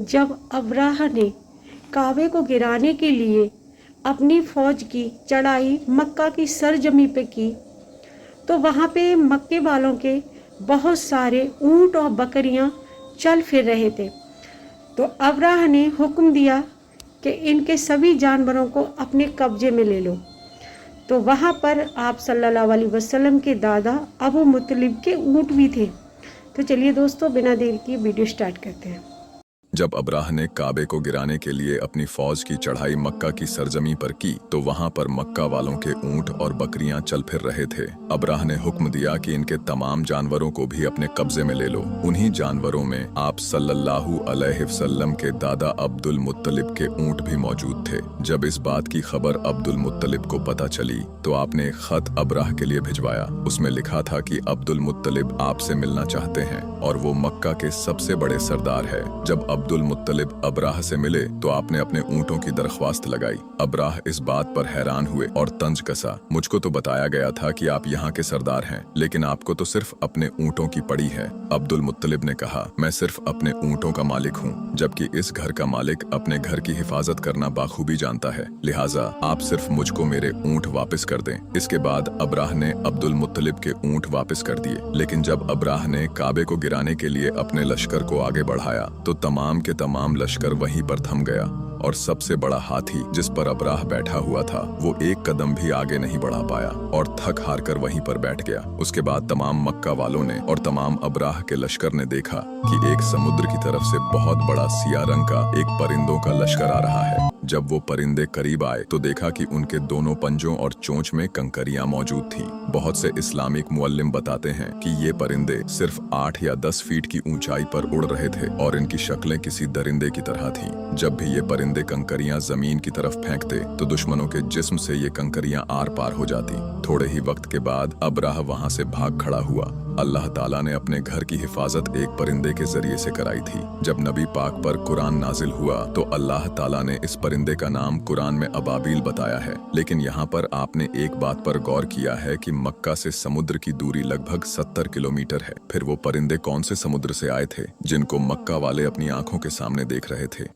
जब अब्राह ने काबे को गिराने के लिए अपनी फौज की चढ़ाई मक्का की सरजमी पे की, तो वहाँ पे मक्के वालों के बहुत सारे ऊँट और बकरियाँ चल फिर रहे थे। तो अब्राह ने हुक्म दिया कि इनके सभी जानवरों को अपने कब्जे में ले लो। तो वहाँ पर आप सल्लल्लाहु अलैहि वसल्लम के दादा अबू मुत्तलिब के ऊँट भी थे। तो चलिए दोस्तों, बिना देर किए वीडियो स्टार्ट करते हैं। जब अब्राह ने काबे को गिराने के लिए अपनी फौज की चढ़ाई मक्का की सरजमी पर की, तो वहां पर मक्का वालों के ऊंट और बकरियां चल फिर रहे थे। अब्राह ने हुक्म दिया कि इनके तमाम जानवरों को भी अपने कब्जे में ले लो। उन्हीं जानवरों में आप सल्लल्लाहु अलैहि वसल्लम के दादा अब्दुल मुत्तलिब के ऊंट भी मौजूद थे। जब इस बात की खबर अब्दुल मुत्तलिब को पता चली, तो आपने एक खत अब्राह के लिए भिजवाया। उसमें लिखा था कि अब्दुल मुत्तलिब आपसे मिलना चाहते हैं और वो मक्का के सबसे बड़े सरदार है। जब अब्दुल मुत्तलिब अब्राह से मिले, तो आपने अपने ऊँटों की दरख्वास्त लगाई। अब्राह इस बात पर हैरान हुए और तंज कसा, मुझको तो बताया गया था कि आप यहाँ के सरदार हैं, लेकिन आपको तो सिर्फ अपने ऊँटों की पड़ी है। अब्दुल मुत्तलिब ने कहा, मैं सिर्फ अपने ऊँटों का मालिक हूँ, जबकि इस घर का मालिक अपने घर की हिफाजत करना बाखूबी जानता है, लिहाजा आप सिर्फ मुझको मेरे ऊँट वापस कर दें। इसके बाद अब्राह ने अब्दुल मुत्तलिब के ऊँट वापस कर दिए। लेकिन जब अब्राह ने काबे को गिराने के लिए अपने लश्कर को आगे बढ़ाया, तो तमाम के तमाम लश्कर वहीं पर थम गया और सबसे बड़ा हाथी जिस पर अब्राह बैठा हुआ था, वो एक कदम भी आगे नहीं बढ़ा पाया और थक हार कर वहीं पर बैठ गया। उसके बाद तमाम मक्का वालों ने और तमाम अब्राह के लश्कर ने देखा कि एक समुद्र की तरफ से बहुत बड़ा सिया रंग का एक परिंदों का लश्कर आ रहा है। जब वो परिंदे करीब आए, तो देखा कि उनके दोनों पंजों और चोंच में कंकरियां मौजूद थीं। बहुत से इस्लामिक मुअल्लिम बताते हैं कि ये परिंदे सिर्फ 8 या 10 फीट की ऊंचाई पर उड़ रहे थे और इनकी शक्लें किसी दरिंदे की तरह थीं। जब भी ये परिंदे कंकरियां जमीन की तरफ फेंकते, तो दुश्मनों के जिस्म से ये कंकरियां आर पार हो जाती। थोड़े ही वक्त के बाद अब्राह वहां से भाग खड़ा हुआ। अल्लाह ताला ने अपने घर की हिफाजत एक परिंदे के जरिए से कराई थी। जब नबी पाक पर कुरान नाजिल हुआ, तो अल्लाह ताला ने इस परिंदे का नाम कुरान में अबाबील बताया है। लेकिन यहाँ पर आपने एक बात पर गौर किया है कि मक्का से समुद्र की दूरी लगभग 70 किलोमीटर है। फिर वो परिंदे कौन से समुद्र से आए थे जिनको मक्का वाले अपनी आंखों के सामने देख रहे थे?